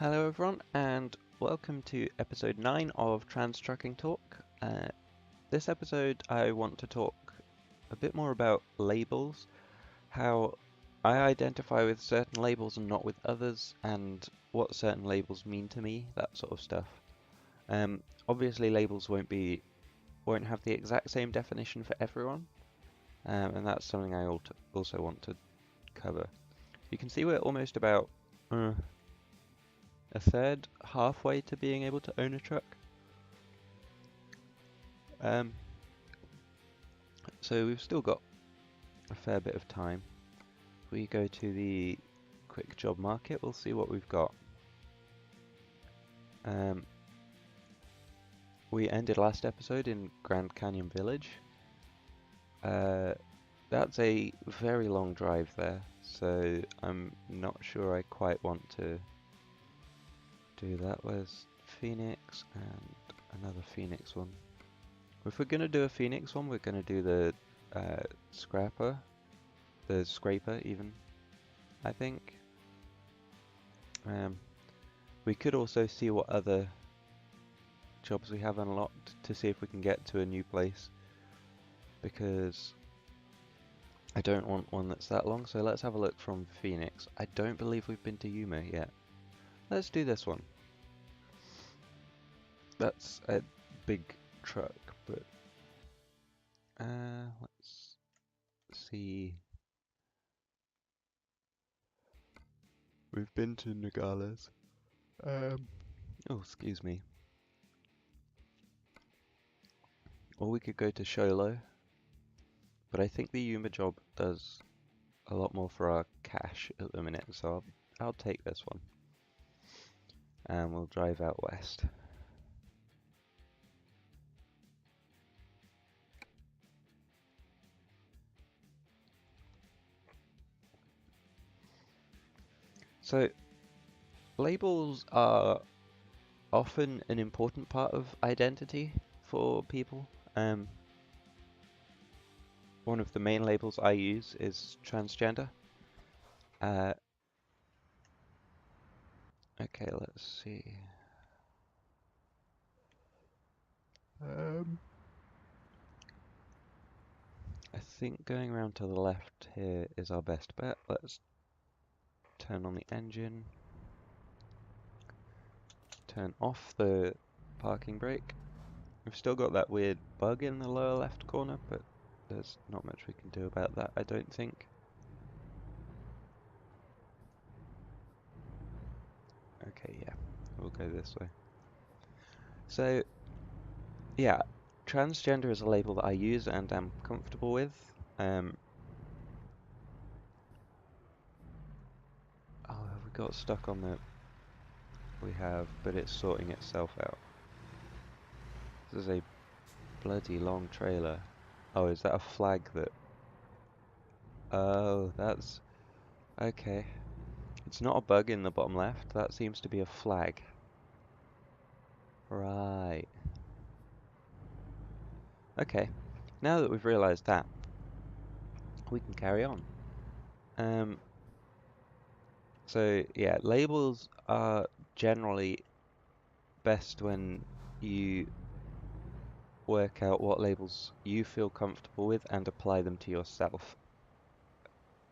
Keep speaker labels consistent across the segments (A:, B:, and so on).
A: Hello everyone and welcome to episode 9 of Trans Trucking Talk. This episode I want to talk a bit more about labels, how I identify with certain labels and not with others, and what certain labels mean to me, that sort of stuff. Obviously labels won't have the exact same definition for everyone, and that's something I also want to cover. You can see we're almost about a third halfway to being able to own a truck. So we've still got a fair bit of time. If we go to the quick job market, we'll see what we've got. We ended last episode in Grand Canyon Village. That's a very long drive there, so I'm not sure I quite want to do that. Where's Phoenix and another Phoenix one? If we're gonna do a Phoenix one, we're gonna do the scraper even, I think. We could also see what other jobs we have unlocked to see if we can get to a new place, because I don't want one that's that long. So let's have a look from Phoenix. I don't believe we've been to Yuma yet. Let's do this one. That's a big truck, but let's see. We've been to Nogales. Oh, excuse me. Or we could go to Sholo, but I think the Yuma job does a lot more for our cash at the minute, so I'll take this one. And we'll drive out west. So, labels are often an important part of identity for people. One of the main labels I use is transgender. Okay, let's see. I think going around to the left here is our best bet. Let's turn on the engine. Turn off the parking brake. We've still got that weird bug in the lower left corner, but there's not much we can do about that, I don't think. Okay, yeah, we'll go this way. So, yeah, transgender is a label that I use and am comfortable with. Oh, have we got stuck on the... We have, but it's sorting itself out. This is a bloody long trailer. Oh, is that a flag that... Oh, that's... Okay. It's not a bug in the bottom left, that seems to be a flag. Right. Okay, now that we've realised that, we can carry on. So yeah, labels are generally best when you work out what labels you feel comfortable with and apply them to yourself.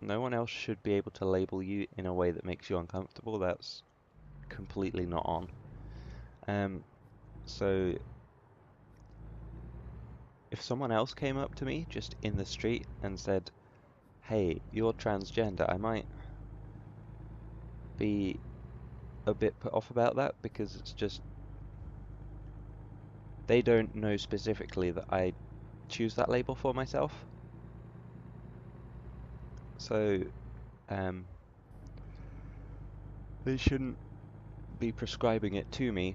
A: No one else should be able to label you in a way that makes you uncomfortable. That's completely not on. So if someone else came up to me just in the street and said, "Hey, you're transgender," I might be a bit put off about that, because it's just, they don't know specifically that I choose that label for myself. So they shouldn't be prescribing it to me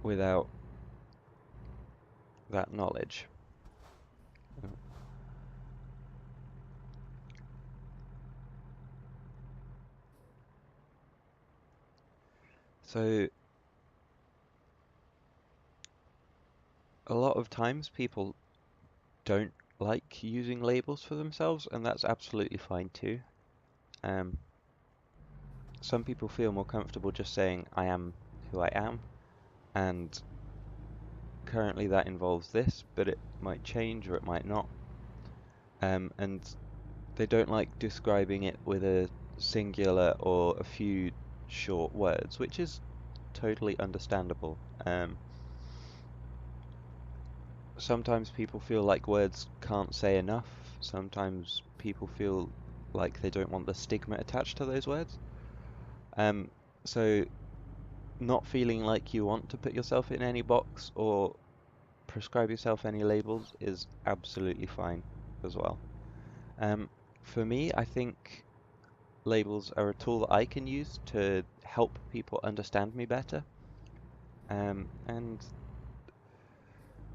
A: without that knowledge. So a lot of times people don't like using labels for themselves, and that's absolutely fine too. some people feel more comfortable just saying, I am who I am, and currently that involves this, but it might change or it might not. And they don't like describing it with a singular or a few short words, which is totally understandable. Sometimes people feel like words can't say enough. Sometimes people feel like they don't want the stigma attached to those words. Um, so not feeling like you want to put yourself in any box or prescribe yourself any labels is absolutely fine as well. Um, for me, I think labels are a tool that I can use to help people understand me better. And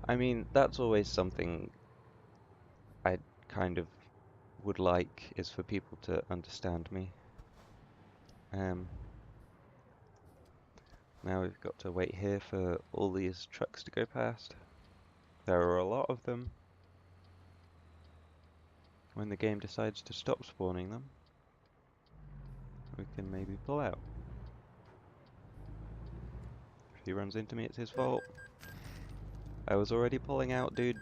A: I mean, that's always something I kind of would like is for people to understand me. Um, Now we've got to wait here for all these trucks to go past. There are a lot of them. When the game decides to stop spawning them, we can maybe pull out. If he runs into me, it's his fault. I was already pulling out, dude.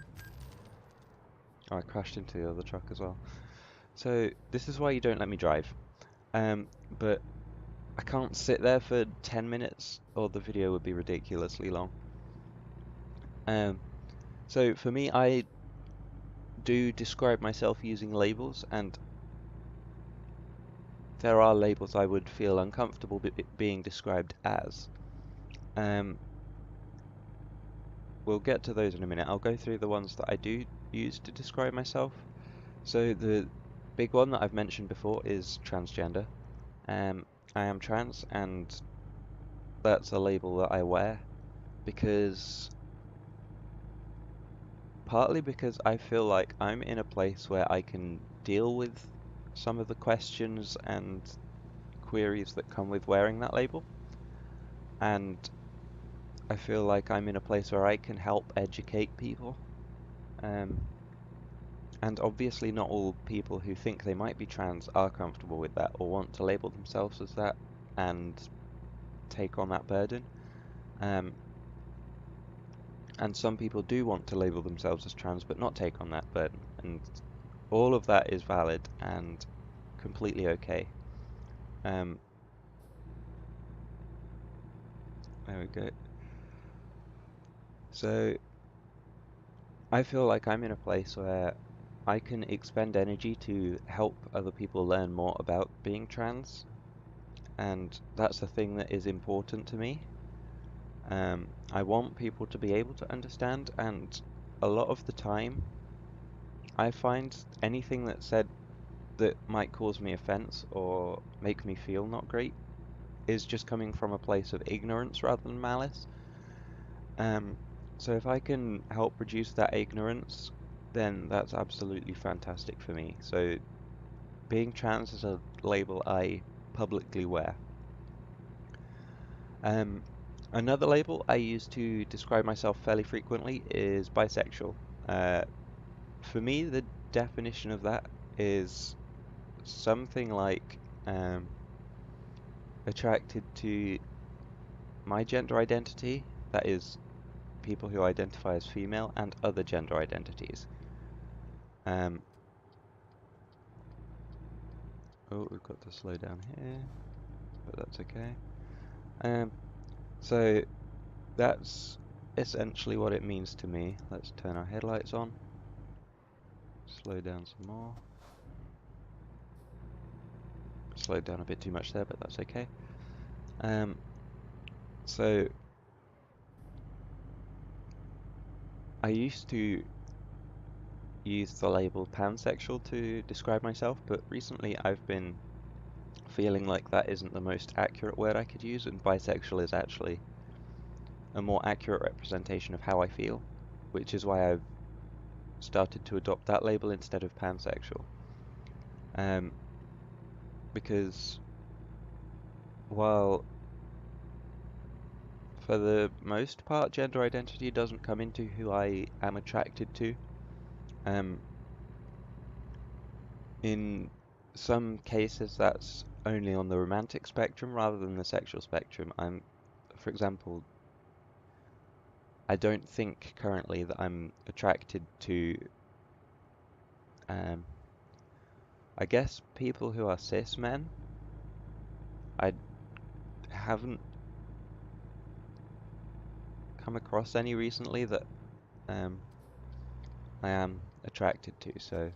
A: Oh, I crashed into the other truck as well. So, this is why you don't let me drive. But I can't sit there for 10 minutes or the video would be ridiculously long. So for me, I do describe myself using labels, and there are labels I would feel uncomfortable being described as. We'll get to those in a minute. I'll go through the ones that I do use to describe myself. So the big one that I've mentioned before is transgender. I am trans, and that's a label that I wear because partly because I feel like I'm in a place where I can deal with some of the questions and queries that come with wearing that label, and I feel like I'm in a place where I can help educate people. And obviously not all people who think they might be trans are comfortable with that or want to label themselves as that and take on that burden. Um, and some people do want to label themselves as trans but not take on that burden. And all of that is valid and completely okay. There we go. So I feel like I'm in a place where I can expend energy to help other people learn more about being trans, and that's the thing that is important to me. I want people to be able to understand, and a lot of the time, I find anything that's said that might cause me offense or make me feel not great is just coming from a place of ignorance rather than malice. Um, so if I can help reduce that ignorance, then that's absolutely fantastic for me. So being trans is a label I publicly wear. Um, Another label I use to describe myself fairly frequently is bisexual. Uh, for me, the definition of that is something like um, attracted to my gender identity, that is, people who identify as female, and other gender identities. Um, oh, we've got to slow down here, but that's okay. Um, so that's essentially what it means to me. Let's turn our headlights on, slow down some more. Slowed down a bit too much there, but that's okay. Um, so I used to use the label pansexual to describe myself, but recently I've been feeling like that isn't the most accurate word I could use, and bisexual is actually a more accurate representation of how I feel, which is why I've started to adopt that label instead of pansexual. Because while for the most part gender identity doesn't come into who I am attracted to, in some cases that's only on the romantic spectrum rather than the sexual spectrum. For example, I don't think currently that I'm attracted to, um, I guess, people who are cis men. I haven't come across any recently that um, I am attracted to, so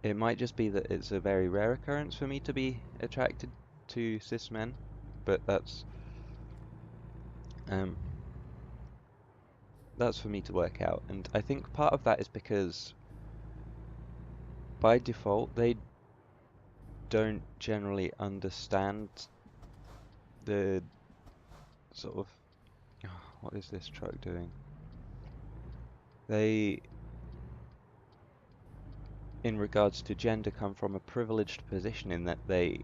A: it might just be that it's a very rare occurrence for me to be attracted to cis men, but um, that's for me to work out. And I think part of that is because by default they don't generally understand the sort of what is this truck doing? They, in regards to gender, come from a privileged position in that they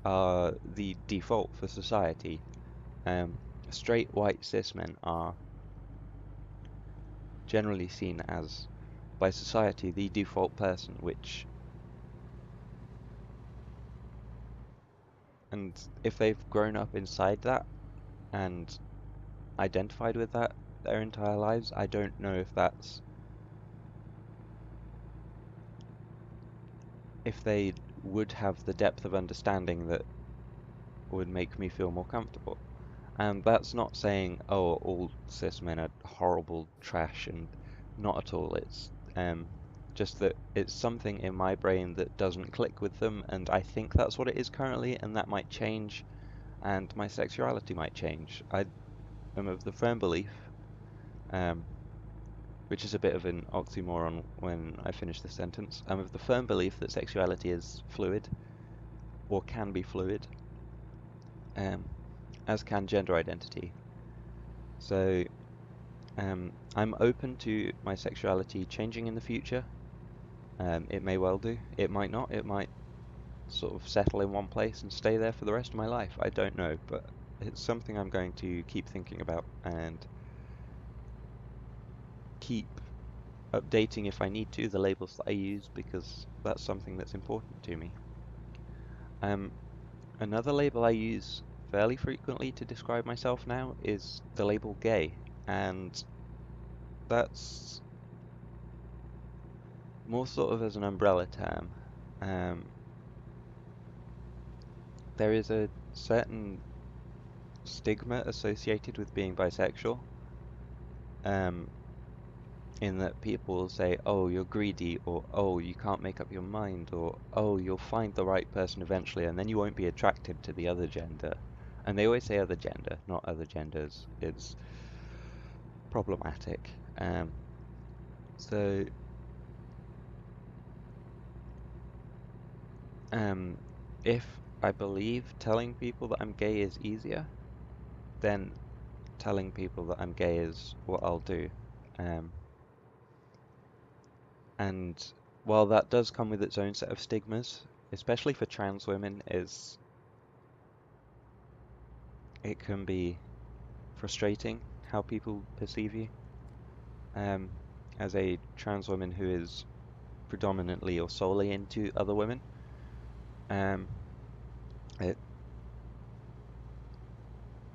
A: are the default for society. Um, Straight white cis men are generally seen as, by society, the default person, and if they've grown up inside that and identified with that their entire lives, I don't know if they would have the depth of understanding that would make me feel more comfortable. And that's not saying, oh, all cis men are horrible trash, and not at all. It's just that it's something in my brain that doesn't click with them, and I think that's what it is currently, and that might change, and my sexuality might change. I am of the firm belief, um, which is a bit of an oxymoron when I finish this sentence. I'm of the firm belief that sexuality is fluid, or can be fluid, um, as can gender identity. So I'm open to my sexuality changing in the future. It may well do. It might not. It might sort of settle in one place and stay there for the rest of my life. I don't know, but it's something I'm going to keep thinking about and keep updating if I need to the labels that I use, because that's something that's important to me. Um, Another label I use fairly frequently to describe myself now is the label gay, and that's more sort of as an umbrella term. Um, there is a certain stigma associated with being bisexual, um, in that people will say, oh, you're greedy, or oh, you can't make up your mind, or oh, you'll find the right person eventually, and then you won't be attracted to the other gender. And they always say other gender, not other genders. It's problematic. So, um, if I believe telling people that I'm gay is easier, then telling people that I'm gay is what I'll do. Um, and while that does come with its own set of stigmas, especially for trans women, is it can be frustrating how people perceive you. Um, as a trans woman who is predominantly or solely into other women, um, it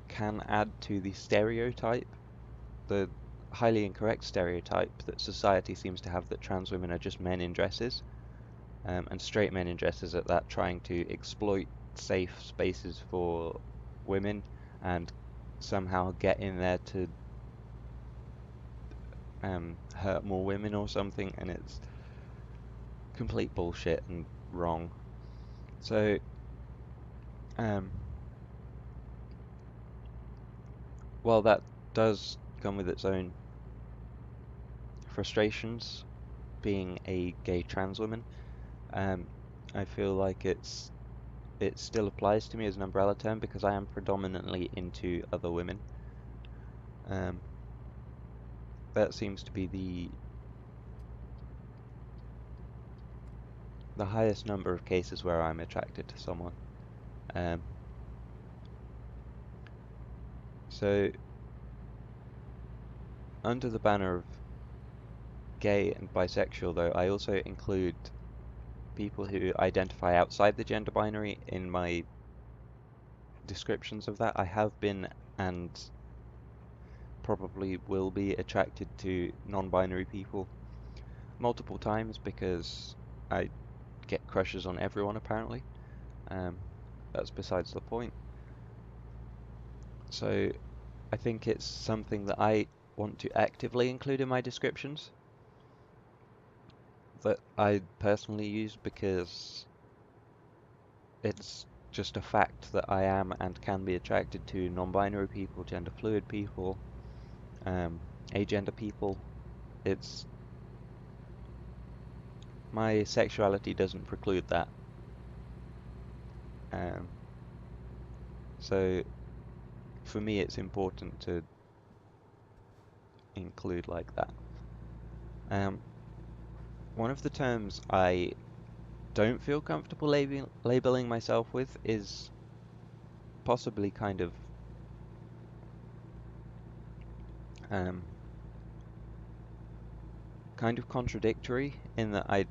A: can add to the stereotype, the highly incorrect stereotype that society seems to have, that trans women are just men in dresses, and straight men in dresses at that, trying to exploit safe spaces for women and somehow get in there to hurt more women or something, and it's complete bullshit and wrong. So, um, while that does come with its own frustrations, being a gay trans woman, um, I feel like it still applies to me as an umbrella term because I am predominantly into other women. Um, that seems to be the highest number of cases where I'm attracted to someone. Um, so under the banner of gay and bisexual, though, I also include people who identify outside the gender binary in my descriptions of that. I have been and probably will be attracted to non-binary people multiple times because I get crushes on everyone apparently. That's besides the point. So I think it's something that I want to actively include in my descriptions that I personally use because it's just a fact that I am and can be attracted to non-binary people, gender fluid people, agender people. It's my sexuality doesn't preclude that. Um, so for me, it's important to include like that. One of the terms I don't feel comfortable labeling myself with is possibly um, kind of contradictory in that I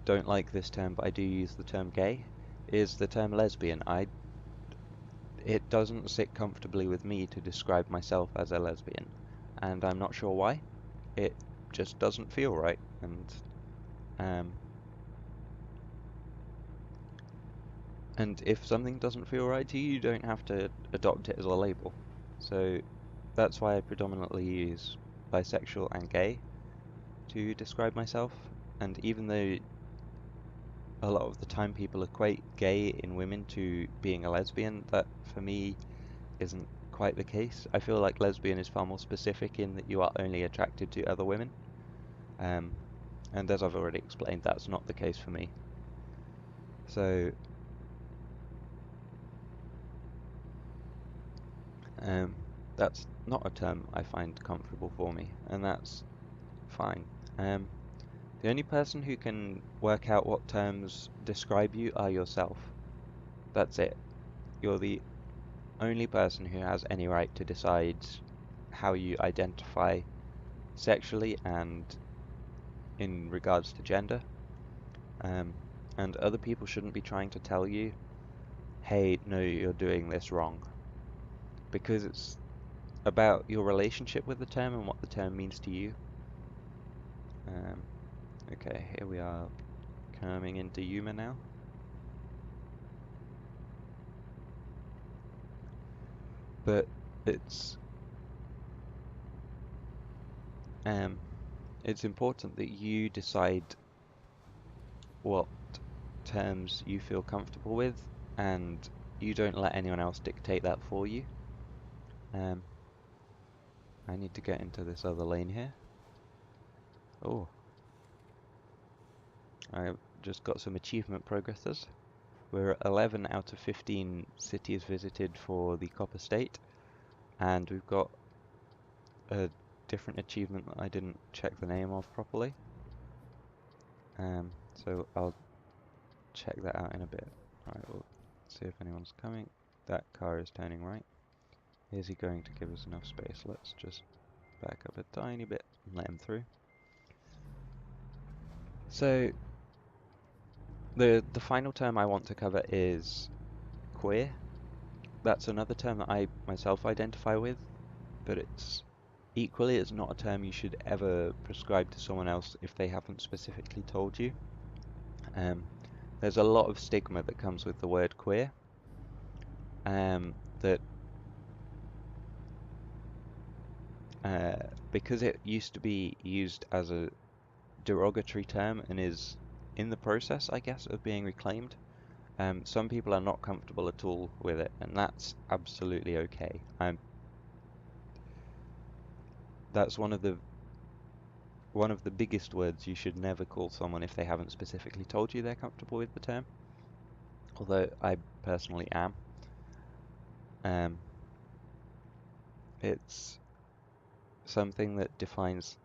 A: don't like this term, but I do use the term gay, is the term lesbian. It doesn't sit comfortably with me to describe myself as a lesbian, and I'm not sure why. It just doesn't feel right, um, and if something doesn't feel right to you, you don't have to adopt it as a label. So that's why I predominantly use bisexual and gay to describe myself. And even though a lot of the time people equate gay in women to being a lesbian, that for me isn't quite the case. I feel like lesbian is far more specific in that you are only attracted to other women. Um, and as I've already explained, that's not the case for me. So, that's not a term I find comfortable for me, and that's fine. The only person who can work out what terms describe you are yourself. That's it. You're the only person who has any right to decide how you identify sexually and in regards to gender. And other people shouldn't be trying to tell you, hey, no, you're doing this wrong. Because it's about your relationship with the term and what the term means to you. Okay, here we are coming into Yuma now. But it's it's important that you decide what terms you feel comfortable with, and you don't let anyone else dictate that for you. I need to get into this other lane here. Oh, I just got some achievement progresses. We're at 11 out of 15 cities visited for the Copper State, and we've got a different achievement that I didn't check the name of properly. So I'll check that out in a bit. Alright, we'll see if anyone's coming. That car is turning right. Is he going to give us enough space? Let's just back up a tiny bit and let him through. So the final term I want to cover is queer. That's another term that I myself identify with, but it's not a term you should ever prescribe to someone else if they haven't specifically told you. There's a lot of stigma that comes with the word queer, that because it used to be used as a derogatory term and is in the process, I guess, of being reclaimed, some people are not comfortable at all with it, and that's absolutely okay. That's one of the biggest words you should never call someone if they haven't specifically told you they're comfortable with the term, although I personally am. It's something that defines,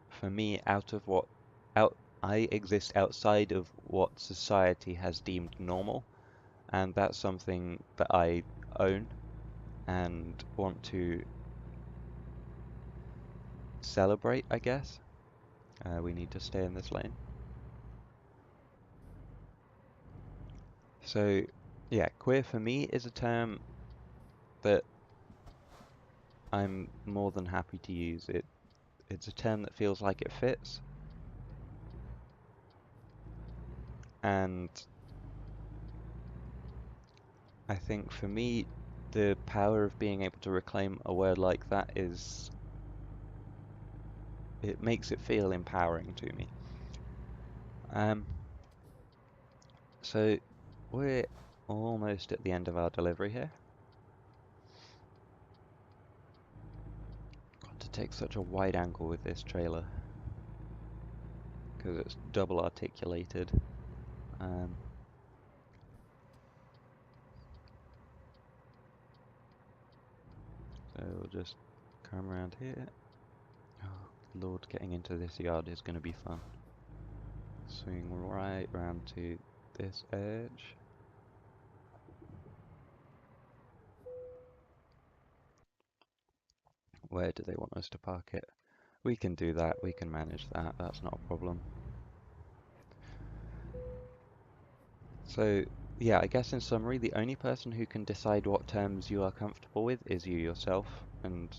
A: for me, I exist outside of what society has deemed normal, and that's something that I own and want to celebrate, I guess. We need to stay in this lane. So, yeah, queer for me is a term that I'm more than happy to use. It's a term that feels like it fits, and I think for me, the power of being able to reclaim a word like that it makes it feel empowering to me. Um, so we're almost at the end of our delivery here. Got to take such a wide angle with this trailer because it's double articulated. Um, so we'll just come around here. Oh Lord, getting into this yard is going to be fun. Swing right round to this edge. Where do they want us to park it? We can do that, we can manage that, that's not a problem. So, yeah, I guess in summary, the only person who can decide what terms you are comfortable with is you yourself, and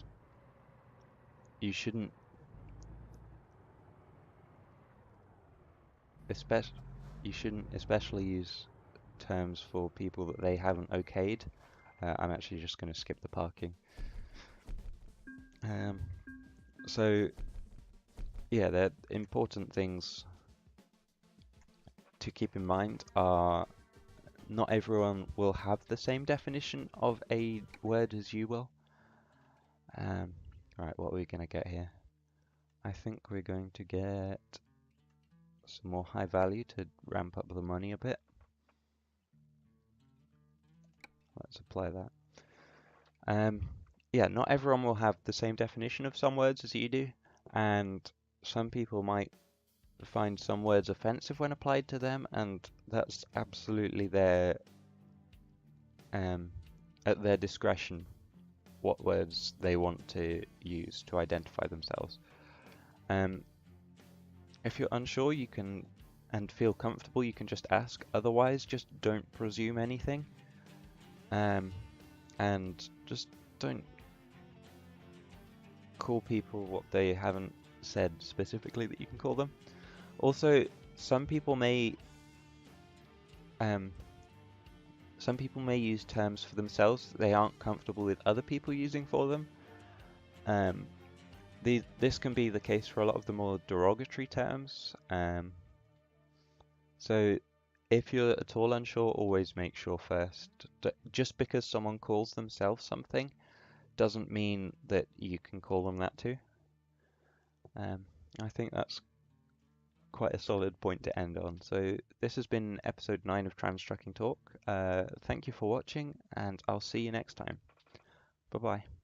A: you shouldn't, especially, you shouldn't especially use terms for people that they haven't okayed. I'm actually just going to skip the parking. Um, so, yeah, the important things to keep in mind are not everyone will have the same definition of a word as you will. Right, what are we going to get here? I think we're going to get some more high value to ramp up the money a bit. Let's apply that. Yeah, not everyone will have the same definition of some words as you do, and some people might find some words offensive when applied to them, and that's absolutely at their discretion what words they want to use to identify themselves. Um, if you're unsure, you can and feel comfortable, you can just ask. Otherwise, just don't presume anything. And just don't call people what they haven't said specifically that you can call them. Also, some people may um, some people may use terms for themselves that they aren't comfortable with other people using for them. Um, this can be the case for a lot of the more derogatory terms. So if you're at all unsure, always make sure first. Just because someone calls themselves something doesn't mean that you can call them that too. I think that's quite a solid point to end on. So this has been episode 9 of Trans Trucking Talk. Thank you for watching, and I'll see you next time. Bye bye.